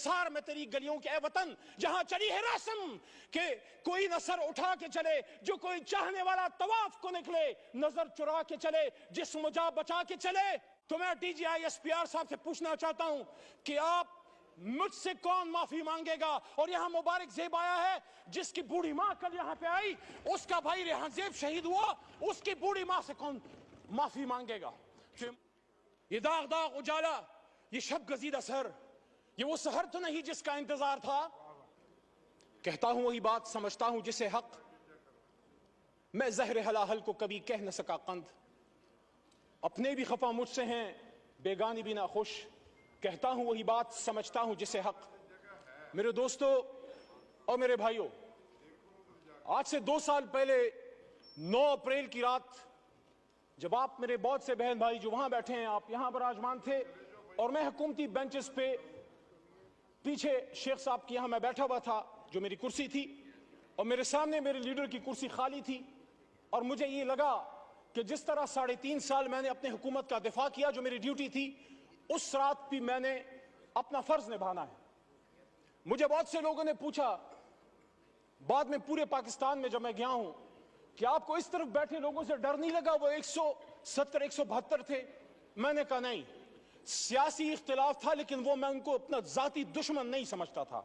निसार में तेरी गलियों के ए वतन जहां चली है रस्म के कोई न सर उठा के चले जो कोई चाहने वाला तवाफ को निकले, नजर चुरा के चले जिस्म जा बचा के चले। तो मैं DGI SPR साहब से पूछना चाहता हूं कि आप मुझसे कौन माफी मांगेगा? और यहां मुबारक ज़ेब आया है जिसकी बूढ़ी मां कल यहां पे आई, उसका भाई रेहान ज़ेब शहीद हुआ, उसकी बूढ़ी मां से कौन माफी मांगेगा? ये दाग दाग उजाला, ये शब गजीदा सर, ये वो सहर तो नहीं जिसका इंतजार था। कहता हूं वही बात, समझता हूं जिसे हक, मैं जहर हलाहल को कभी कह न सका कंद। अपने भी खफा मुझसे हैं, बेगानी भी ना खुश, कहता हूं वही बात, समझता हूं जिसे हक। मेरे दोस्तों और मेरे भाइयों, आज से 2 साल पहले 9 अप्रैल की रात, जब आप मेरे बहुत से बहन भाई जो वहां बैठे हैं, आप यहां विराजमान थे और मैं हुकूमती बेंचेस पे पीछे शेख साहब की यहां मैं बैठा हुआ था, जो मेरी कुर्सी थी, और मेरे सामने मेरे लीडर की कुर्सी खाली थी। और मुझे ये लगा कि जिस तरह 3.5 साल मैंने अपने हुकूमत का दिफा किया, जो मेरी ड्यूटी थी, उस रात भी मैंने अपना फर्ज निभाना है। मुझे बहुत से लोगों ने पूछा बाद में पूरे पाकिस्तान में जब मैं गया हूं कि आपको इस तरफ बैठे लोगों से डर नहीं लगा? वो 170 172 थे। मैंने कहा नहीं, सियासी इख्तिलाफ था, लेकिन वो मैं उनको अपना जाती दुश्मन नहीं समझता था।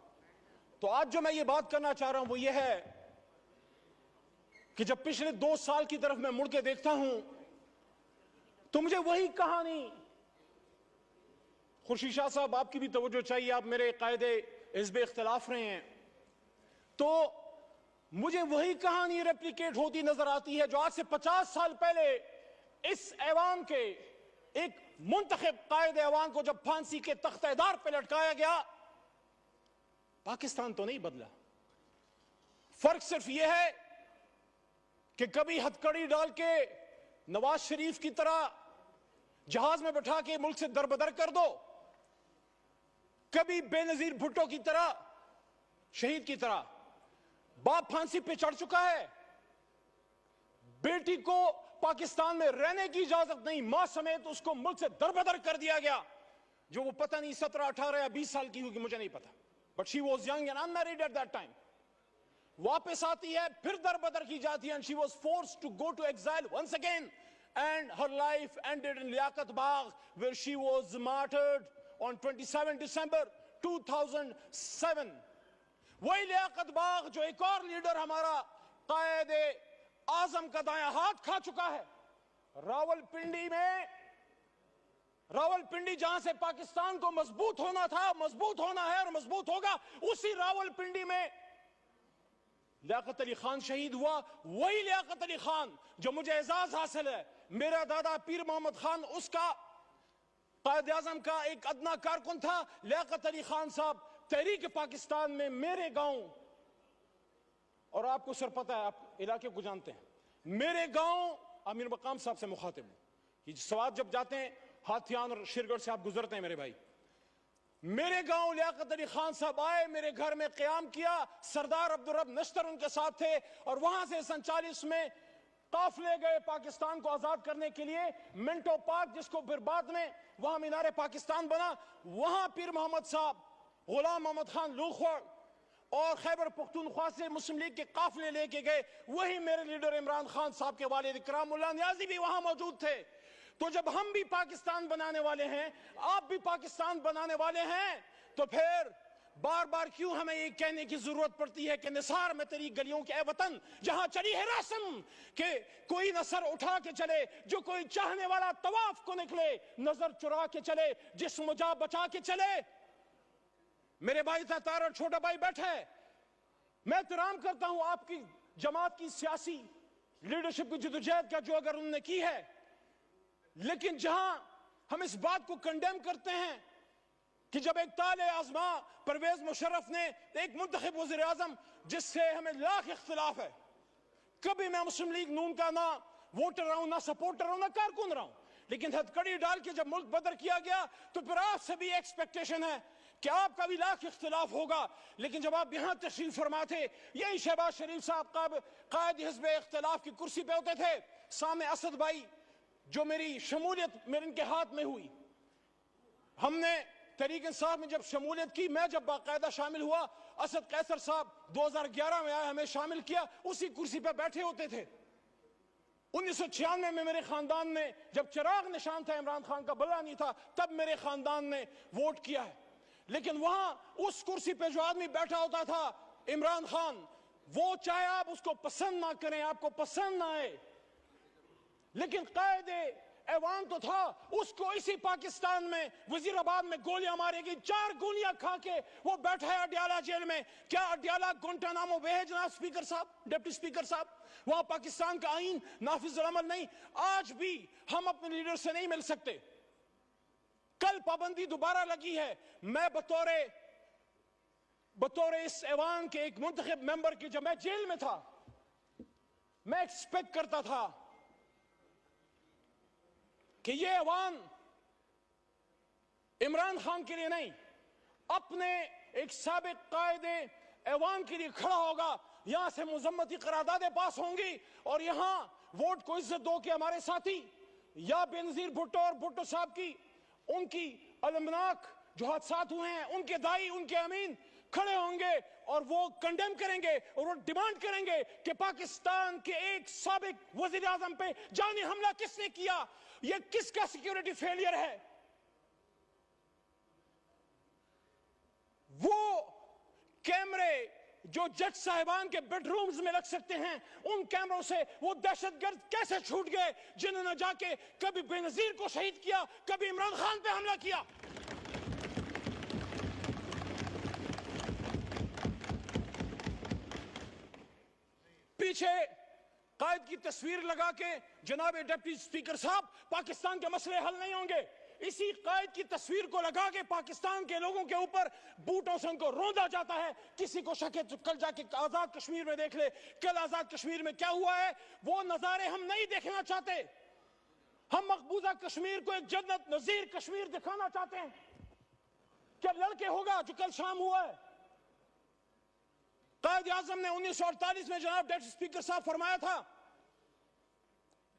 तो आज जो मैं ये बात करना चाह रहा हूं वो ये है कि जब पिछले 2 साल की तरफ मैं मुड़ के देखता हूं तो मुझे वही कहानी, खुर्शीद शाह साहब आपकी भी तवज्जो चाहिए, आप मेरे कायदे हिज़्ब इख्तिलाफ रहे हैं, तो मुझे वही कहानी रेप्लिकेट होती नजर आती है जो आज से 50 साल पहले इस ऐवान के एक मुंतखब कायदे ऐवान को जब फांसी के तख्तेदार पे लटकाया गया। पाकिस्तान तो नहीं बदला, फर्क सिर्फ यह है कि कभी हथकड़ी डाल के नवाज शरीफ की तरह जहाज में बैठा के मुल्क से दरबदर कर दो, कभी बेनजीर भुट्टो की तरह, शहीद की तरह। बाप फांसी पे चढ़ चुका है, बेटी को पाकिस्तान में रहने की इजाजत नहीं, मां समेत उसको मुल्क से दरबदर कर दिया गया, जो वो पता नहीं 17, 18 या 20 साल की होगी, मुझे नहीं पता, but she was young and unmarried at that time. वापस आती है, फिर दरबदर की जाती है, and she was forced to go to exile once again, and her life ended in Liaquat Bagh, where she was martyred on 27 December 2007. वही लियाकत बाग जो एक और लीडर हमारा कायदे आजम का दायां हाथ खा चुका है। रावलपिंडी जहां से पाकिस्तान को मजबूत होना था, मजबूत होना है और मजबूत होगा, उसी रावलपिंडी में लियाकत अली खान शहीद हुआ। वही लियाकत अली खान जो मुझे एजाज हासिल है, मेरा दादा पीर मोहम्मद खान उसका कायदे आजम का एक अदना कारकुन था। लियाकत अली खान साहब तहरीक पाकिस्तान में मेरे गांव, और आपको सर पता है, आप इलाके को जानते हैं, मेरे गांव अमीर मकाम साहब से मुखातिब हूं। ये सवात जब जाते हैं हाथियान और शिरगढ़ से आप गुजरते हैं मेरे भाई, मेरे गांव लियाकत अली खान साहब आए, मेरे घर में क़याम किया, सरदार अब्दुल रब नश्तर उनके साथ थे, और वहां से 47 में काफिले गए पाकिस्तान को आजाद करने के लिए। मिंटो पार्क, जिसको फिर बाद में वहां मीनारे पाकिस्तान बना, वहां पीर मोहम्मद साहब, गुलाम मोहम्मद खान लूखोड़ और खैबर पख्तूनख्वा से मुस्लिम लीग के काफिले लेके गए। वही मेरे लीडर इमरान खान साहब के वालिद इकराम उल्लाह नियाजी भी वहां मौजूद थे। तो जब हम भी पाकिस्तान बनाने वाले हैं, आप भी पाकिस्तान बनाने वाले हैं, तो फिर बार बार क्यों हमें ये कहने की जरूरत पड़ती है कि निसार में तेरी गलियों के ए वतन जहां चली है रस्म के कोई न सर उठा के चले जो कोई चाहने वाला तवाफ को निकले, नजर चुरा के चले जिस्म जा बचा के चले। मेरे भाई तार और छोटा भाई बैठा है, मैं एहतराम करता हूं आपकी जमात की सियासी लीडरशिप की जदोजहद का जो अगर उन्होंने की है, लेकिन जहां हम इस बात को कंडेम करते हैं कि जब एक ताले आजमा परवेज मुशर्रफ ने एक मुंतखब वज़ीर आज़म जिससे हमें लाख इख्तिलाफ है, कभी मैं मुस्लिम लीग नून का ना वोटर रहा हूं, ना सपोर्टर रहा हूं, ना कारकुन रहा हूं, लेकिन हथकड़ी डाल के जब मुल्क बदर किया गया तो फिर आपसे भी एक्सपेक्टेशन है कि आपका भी लाख इख्तिलाफ होगा। लेकिन जब आप यहां तशरीफ फरमा थे, यही शहबाज शरीफ साहब कायद हिज़्ब इख्तिलाफ की कुर्सी पे होते थे, सामने असद भाई जो मेरी शमूलियत मेरे इनके हाथ में हुई, हमने तहरीक इंसाफ में जब शमूलियत की, मैं जब बाकायदा शामिल हुआ, असद कैसर साहब 2011 में आए, हमें शामिल किया, उसी कुर्सी पर बैठे होते थे। 1996 में मेरे खानदान ने, जब चिराग निशान था इमरान खान का, बला नहीं था, तब मेरे खानदान ने वोट किया है। लेकिन वहां उस कुर्सी पे जो आदमी बैठा होता था, इमरान खान, वो चाहे आप उसको पसंद ना करें, आपको पसंद ना आए, लेकिन कायदे ऐवान तो था। उसको इसी पाकिस्तान में वजीराबाद में गोलियां मारेगी, 4 गोलियां खा के वो बैठा है अडियाला जेल में। क्या अडियाला गुंटानामो वे है जनाब स्पीकर साहब, डिप्टी स्पीकर साहब? वहां पाकिस्तान का आईन नाफिज अमल नहीं। आज भी हम अपने लीडर से नहीं मिल सकते। कल पाबंदी दोबारा लगी है। मैं बतौर इस ऐवान के एक मुंतखब मेंबर की, जब मैं जेल में था, मैं एक्सपेक्ट करता था कि ये ऐवान इमरान खान के लिए नहीं, अपने एक साबिक कायदे ऐवान के लिए खड़ा होगा। यहां से मुजम्मती करारदादें पास होंगी और यहां वोट को इज्जत दो कि हमारे साथी या बेनजीर भुट्टो और भुट्टो साहब की, उनकी अलमनाक जो हादसात हुए हैं, उनके दाई, उनके अमीन खड़े होंगे और वो कंडेम करेंगे और वो डिमांड करेंगे कि पाकिस्तान के एक साबिक वजीर आजम पे जानी हमला किसने किया, ये किसका सिक्योरिटी फेलियर है। वो कैमरे जो जज साहिबान के बेडरूम्स में लग सकते हैं, उन कैमरों से वो दहशतगर्द कैसे छूट गए जिन्होंने जाके कभी बेनजीर को शहीद किया, कभी इमरान खान पे हमला किया। पीछे कायद की तस्वीर लगा के, जनाब डिप्टी स्पीकर साहब, पाकिस्तान के मसले हल नहीं होंगे। इसी कायद की तस्वीर को लगा के पाकिस्तान के लोगों के ऊपर बूटों से उनको रौंदा जाता है। किसी को शक है तो कल जाके आजाद कश्मीर में देख ले, कल आजाद कश्मीर में क्या हुआ है। वो नजारे हम नहीं देखना चाहते। हम मकबूजा कश्मीर को एक जन्नत नजीर कश्मीर दिखाना चाहते हैं। क्या लड़के होगा जो कल शाम हुआ है? कायद आजम ने 1948 में जनाब डिप्टी स्पीकर साहब फरमाया था,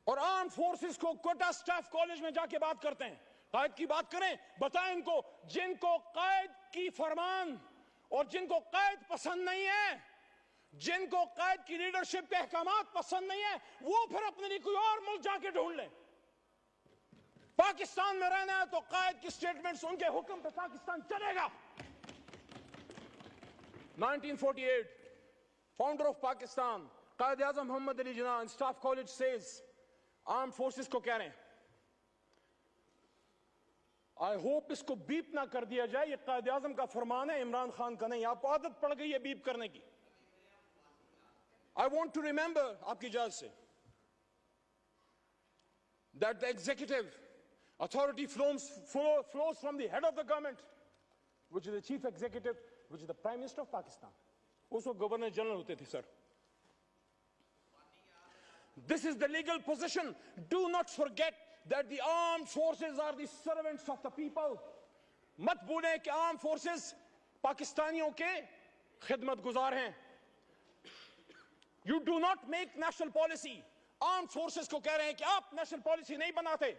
और आर्म फोर्सेस को कोटा स्टाफ कॉलेज में जाके बात करते हैं, कायद की बात करें, बताएं इनको, जिनको कायद की फरमान और जिनको कायद पसंद नहीं है, जिनको कायद की लीडरशिप के अहकामात पसंद नहीं है, वो फिर अपने लिए कोई और मुल्क जाके ढूंढ लें। पाकिस्तान में रहना है तो कायद की स्टेटमेंट्स, उनके हुक्म पे पाकिस्तान चलेगा। 1948, founder of Pakistan, Quaid Azam Mohammad Ali Jinnah staff college says, arm forces को कह रहे हैं, आई होप इसको बीप ना कर दिया जाए, ये कायद आजम का फरमान है, इमरान खान का नहीं। आपको आदत पड़ गई है बीप करने की। आई वॉन्ट टू रिमेंबर, आपकी इजाजत से, that the executive authority flows from the head of the government, which is the chief executive, which is the Prime Minister of Pakistan. उसको गवर्नर जनरल होते थे sir. This is the legal position. Do not forget that the armed forces are the servants of the people. मत भूलें कि armed forces पाकिस्तानियों के खिदमत गुजार हैं। You do not make national policy. Armed forces को कह रहे हैं कि आप national policy नहीं बनाते।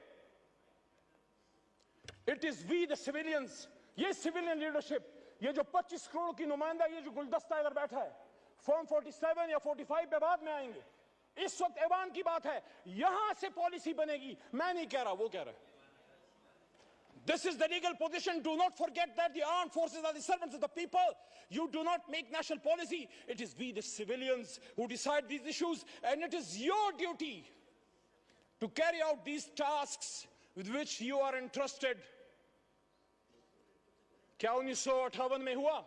It is we the civilians. ये civilian leadership, ये जो 25 करोड़ की नुमाइंदा, ये जो गुलदस्ता इधर बैठा है, फॉर्म 47 या 45 पे बाद में आएंगे। इस वक्त ऐवान की बात है, यहां से पॉलिसी बनेगी। मैं नहीं कह रहा, वो कह रहा है। This is the legal position. Do not forget that the armed forces are the servants of the people. You do not make national policy. It is we the civilians who decide these issues, and it is your duty to carry out these tasks with which you are entrusted. क्या 1958 में हुआ?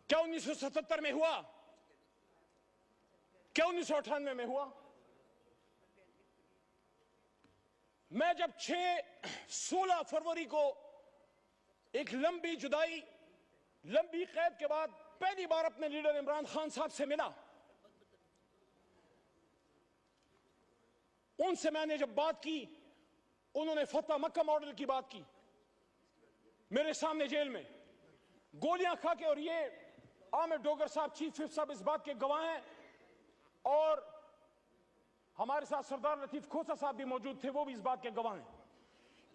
क्या 1977 में हुआ? क्या 1998 में हुआ? मैं जब 16 फरवरी को एक लंबी जुदाई, लंबी कैद के बाद पहली बार अपने लीडर इमरान खान साहब से मिला, उनसे मैंने जब बात की, उन्होंने फतह मक्का मॉडल की बात की मेरे सामने जेल में, गोलियां खा के। और ये आमिर डोगर साहब, चीफ विप साहब इस बात के गवाह हैं, और हमारे साथ सरदार लतीफ खोसा साहब भी मौजूद थे, वो भी इस बात के गवाह हैं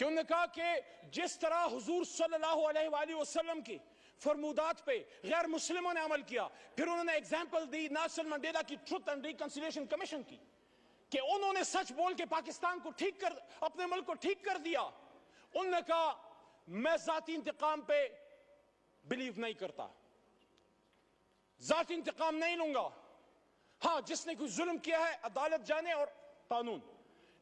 कि उन्होंने कहा कि जिस तरह हुजूर सल्लल्लाहु अलैहि वसल्लम की फरमूदात पे गैर मुस्लिमों ने अमल किया। फिर उन्होंने एग्जाम्पल दी नेल्सन मंडेला की ट्रुथ एंड रिकंसिलिएशन कमीशन की कि उन्होंने सच बोल के पाकिस्तान को ठीक कर, अपने मुल्क को ठीक कर दिया। उन्होंने कहा मैं जाती इंतकाम पे बिलीव नहीं करता, जाती इंतकाम नहीं लूंगा। हां, जिसने कोई जुल्म किया है अदालत जाने और कानून,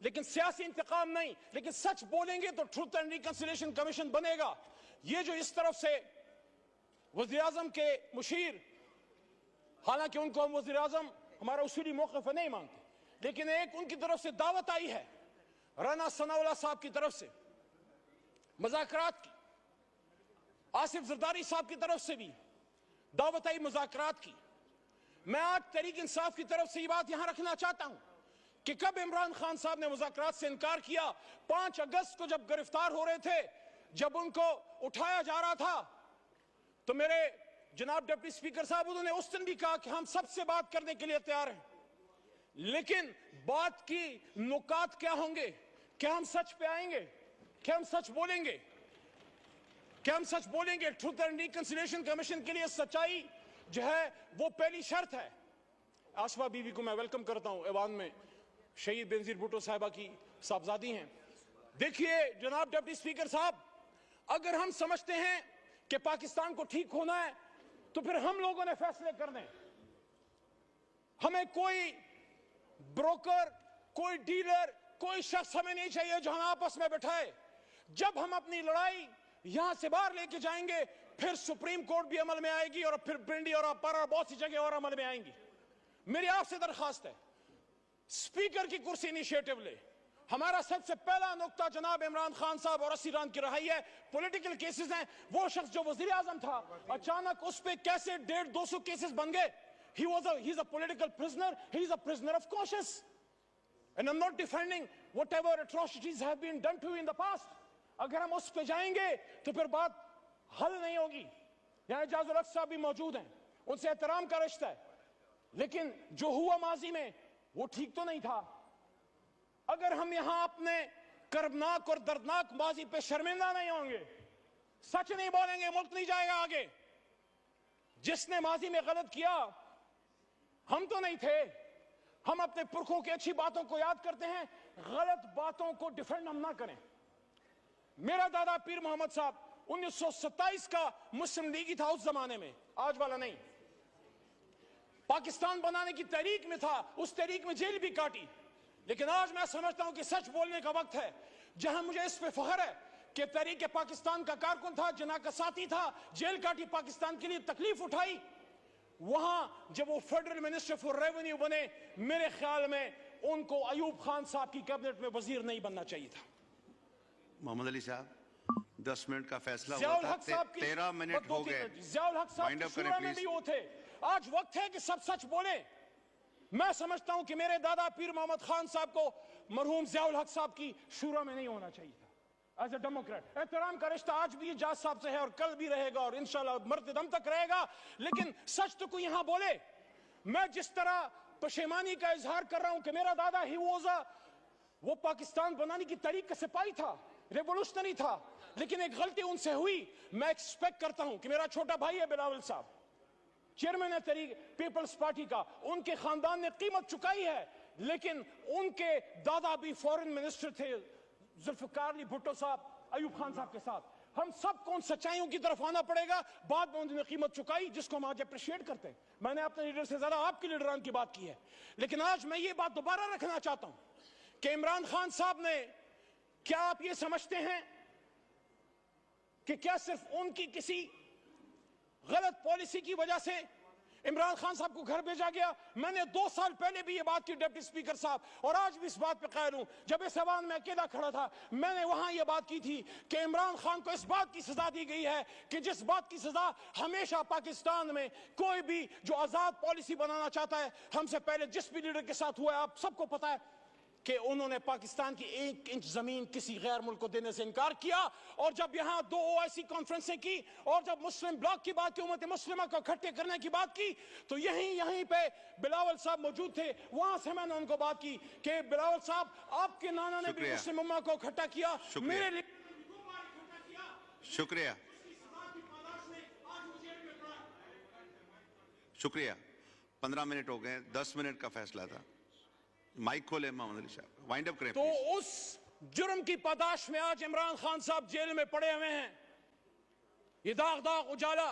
लेकिन सियासी इंतकाम नहीं। लेकिन सच बोलेंगे तो ट्रुथ एंड रिकंसिलिएशन कमीशन बनेगा। ये जो इस तरफ से वज़ीर आज़म के मुशीर, हालांकि उनको हम वज़ीर आज़म हमारा उसूली मौक़िफ़ नहीं मानते, लेकिन एक उनकी तरफ से दावत आई है राना सनाउल्लाह साहब की तरफ से मुज़ाकरात की, आसिफ जरदारी साहब की तरफ से भी दावत आई मुज़ाकरात की। मैं आज तहरीक इंसाफ की तरफ से ये बात यहां रखना चाहता हूं कि कब इमरान खान साहब ने मुज़ाकरात से इनकार किया, 5 अगस्त को जब गिरफ्तार हो रहे थे, जब उनको उठाया जा रहा था, तो मेरे जनाब डिप्टी स्पीकर साहब उन्होंने उस दिन भी कहा कि हम सबसे बात करने के लिए तैयार हैं, लेकिन बात की नुकात क्या होंगे? क्या हम सच पे आएंगे? क्या हम सच बोलेंगे? क्या हम सच बोलेंगे? ट्रुथ एंड रिकंसिलिएशन कमीशन के लिए सच्चाई जो है वो पहली शर्त है। आसफा बीवी को मैं वेलकम करता हूं, ऐवान में शहीद बेनजीर भुट्टो साहिबा की साहबजादी हैं। देखिए जनाब डिप्टी स्पीकर साहब, अगर हम समझते हैं कि पाकिस्तान को ठीक होना है तो फिर हम लोगों ने फैसले करने। हमें कोई ब्रोकर, कोई डीलर, कोई शख्स हमें नहीं चाहिए जो हमें आपस में बैठाए। जब हम अपनी लड़ाई यहां से बाहर लेके जाएंगे, फिर सुप्रीम कोर्ट भी अमल में आएगी और फिर पिंडी और अपारा बहुत सी जगह और अमल में आएंगी। मेरी आपसे दरखास्त है, स्पीकर की कुर्सी इनिशिएटिव ले। हमारा सबसे पहला नुक्ता जनाब इमरान खान साहब और असीरान की रहाई है। पॉलिटिकल केसेस हैं। वो शख्स जो वजीर आजम था, अचानक उस पे कैसे 150-200 केसेस बन गए? He's a political prisoner. He's a prisoner of conscience. And I'm not defending whatever atrocities have been done to you in the past. अगर हम उस पे जाएंगे तो फिर बात हल नहीं होगी। यहाँ इजाजुल हक साहब भी मौजूद हैं, उनसे एहतराम का रिश्ता है, लेकिन जो हुआ माजी में वो ठीक तो नहीं था। अगर हम यहां अपने कर्बनाक और दर्दनाक माजी पे शर्मिंदा नहीं होंगे, सच नहीं बोलेंगे, मुल्क नहीं जाएगा आगे। जिसने माजी में गलत किया हम तो नहीं थे, हम अपने पुरखों की अच्छी बातों को याद करते हैं, गलत बातों को डिफेंड हम ना करें। मेरा दादा पीर मोहम्मद साहब 1927 का मुस्लिम लीगी था उस जमाने में, आज वाला नहीं। पाकिस्तान बनाने की तहरीक में था, उस तहरीक में जेल भी काटी। लेकिन आज मैं समझता हूं कि सच बोलने का वक्त है। जहां मुझे इस पे फख्र है कि तहरीक पाकिस्तान का कारकुन था, जना का साथी था, जेल काटी, पाकिस्तान के लिए तकलीफ उठाई, वहां जब वो फेडरल मिनिस्टर फॉर रेवेन्यू बने, मेरे ख्याल में उनको अयूब खान साहब की कैबिनेट में वजीर नहीं बनना चाहिए था। मोहम्मद अली साहब, 10 मिनट का फैसला हुआ ज़ियाउल था, हक साहब की 13 मिनट हो गए। ज़ियाउल हक साहब की शुरा में भी वो थे। आज वक्त है कि सब सच बोले। मैं समझता हूं कि मेरे दादा पीर मोहम्मद खान साहब को मरहूम ज़ियाउल हक साहब की शुरा में नहीं होना चाहिए था। एज ए डेमोक्रेट एहतराम का रिश्ता आज भी जाज साहब से है और कल भी रहेगा और इंशाल्लाह मरते दम तक रहेगा। लेकिन सच तो कोई यहां बोले। मैं जिस तरह पशेमानी का इजहार कर रहा हूं कि मेरा दादा ही वो पाकिस्तान बनाने की तरीक का सिपाही था, रेवोल्यूशनरी था, लेकिन एक गलती उनसे हुई। मैं एक्सपेक्ट करता हूं कि मेरा छोटा भाई है बिलावल साहब, चेयरमैन है तहरीक पीपल्स पार्टी का, उनके खानदान ने कीमत चुकाई है, लेकिन उनके दादा भी फॉरेन मिनिस्टर थे, जुल्फिकार अली भुट्टो साहब, अयूब खान साहब के साथ। हम सबको उन सच्चाइयों की तरफ आना पड़ेगा। बाद में उन्होंने कीमत चुकाई, जिसको हम आज अप्रिशिएट करते हैं। मैंने अपने लीडर से ज्यादा आपके लीडरान की बात की है, लेकिन आज मैं ये बात दोबारा रखना चाहता हूं कि इमरान खान साहब ने, क्या आप ये समझते हैं कि क्या सिर्फ उनकी किसी गलत पॉलिसी की वजह से इमरान खान साहब को घर भेजा गया? मैंने 2 साल पहले भी ये बात की डिप्टी स्पीकर साहब, और आज भी इस बात पे कायल हूं। जब इस ऐवान में अकेला खड़ा था, मैंने वहां ये बात की थी कि इमरान खान को इस बात की सजा दी गई है कि जिस बात की सजा हमेशा पाकिस्तान में कोई भी जो आजाद पॉलिसी बनाना चाहता है, हमसे पहले जिस भी लीडर के साथ हुआ है, आप सबको पता है कि उन्होंने पाकिस्तान की 1 इंच जमीन किसी गैर मुल्क को देने से इनकार किया। और जब यहां 2 OIC कॉन्फ्रेंसें की और जब मुस्लिम ब्लॉक की बात की, उम्मत मुस्लिमा को इकट्ठे करने की बात की, तो यहीं पे बिलावल साहब मौजूद थे। वहां से मैंने उनको बात की कि बिलावल साहब, आपके नाना ने भी मुस्लिम उम्मा को इकट्ठा किया, मेरे लिए शुक्रिया। शुक्रिया। 15 मिनट हो गए, 10 मिनट का फैसला था। माइक खोले मोहम्मद अली साहब, वाइंड अप करें। तो उस जुर्म की पादाश में आज इमरान खान साहब जेल में पड़े हुए हैं। ये दाग दाग उजाला,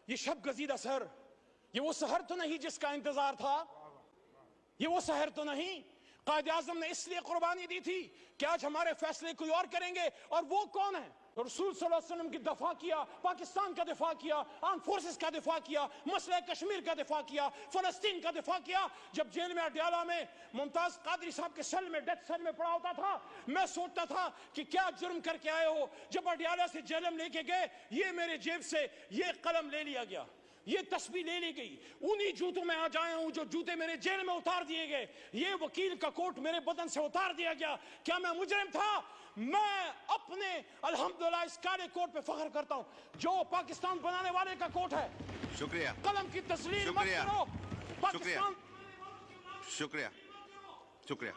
ये शब गजीदा सहर, ये वो सहर तो नहीं जिसका इंतजार था, ये वो सहर तो नहीं। कायद आजम ने इसलिए कुर्बानी दी थी कि आज हमारे फैसले कोई और करेंगे। और वो कौन है? रसूल सल्लल्लाहु अलैहि वसल्लम की दफा किया, पाकिस्तान का दिफा किया, आर्म फोर्सेस का दिफा किया, मसला कश्मीर का दिफा किया, फलस्तीन का दिफा किया। जब जेल में अडयाला में मुमताज कादरी साहब के सेल में, डेथ सेल में पड़ा होता था, मैं सोचता था कि क्या जुर्म करके आए हो। जब अडयाला से जेलम लेके गए, ये मेरे जेब से ये कलम ले लिया गया, ये तस्वीर ले ली गई। उन्हीं जूतों में आज आया हूं जो जूते मेरे जेल में उतार दिए गए। ये वकील का कोट मेरे बदन से उतार दिया गया। क्या मैं मुजरिम था? मैं अपने अल्हम्दुलिल्लाह इस काले कोट पे फख्र करता हूं जो पाकिस्तान बनाने वाले का कोट है। शुक्रिया। कलम की तस्लीम मत करो। पाकिस्तान शुक्रिया। शुक्रिया।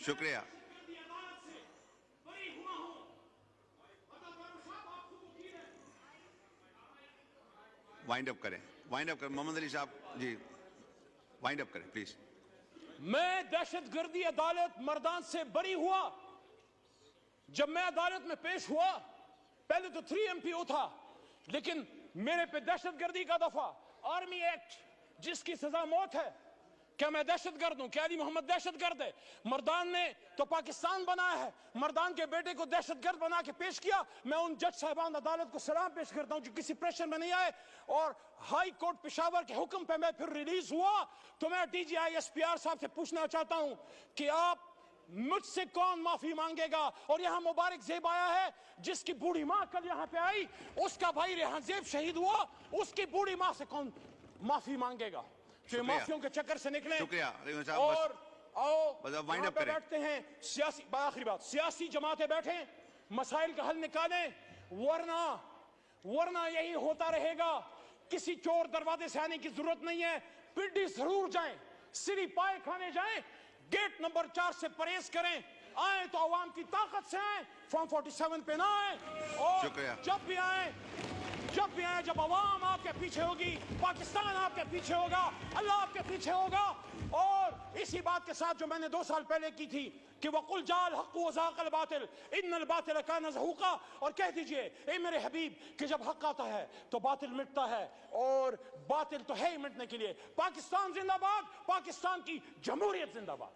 शुक्रिया। वाइंड अप करें, वाइंड अप करें। मोहम्मद अली साहब जी, वाइंड अप करें प्लीज। मैं दहशतगर्दी अदालत मर्दान से बरी हुआ। जब मैं अदालत में पेश हुआ, पहले तो 3 MPO था, लेकिन मेरे पे दहशतगर्दी का दफा, आर्मी एक्ट जिसकी सजा मौत है। क्या मैं दहशतगर्द हूं? क्या अली मोहम्मद दहशतगर्द है? मर्दान ने तो पाकिस्तान बनाया है, मर्दान के बेटे को दहशतगर्द बना के पेश किया। मैं उन जज साहिबान अदालत को सलाम पेश करता हूं जो किसी प्रेशर में नहीं आए। और हाई कोर्ट पेशावर के हुक्म पे मैं फिर रिलीज हुआ। तो मैं DGI SPR साहब से पूछना चाहता हूं कि आप मुझसे कौन माफी मांगेगा? और यहां मुबारक जेब आया है, जिसकी बूढ़ी मां कल यहां पे आई, उसका भाई रेहान जेब शहीद हुआ, उसकी बूढ़ी मां से कौन माफी मांगेगा? जो माफियों के चक्कर से निकले। और आओ वाइंड अप बैठते हैं, सियासी, आखिरी बात, सियासी जमातें बैठे, मसाइल का हल निकालें, वरना यही होता रहेगा। किसी चोर दरवाजे से आने की जरूरत नहीं है। पिंडी जरूर जाएं, सिरी पाए खाने जाएं, गेट नंबर 4 से परहेज करें। आए तो अवाम की ताकत से आए, फॉर्म 47 पे ना आए। और जब भी आए, जब अवाम आपके पीछे होगी, पाकिस्तान आपके पीछे होगा, अल्लाह आपके पीछे होगा। और इसी बात के साथ जो मैंने 2 साल पहले की थी कि वकुल जाल हक़ व ज़ाक़ल बातिल इन्नल बातिल कान ज़हूक़ा, और कह दीजिए ए मेरे हबीब कि जब हक आता है तो बातिल मिटता है, और बातिल तो है ही मिटने के लिए। पाकिस्तान जिंदाबाद, पाकिस्तान की जमहूरियत जिंदाबाद।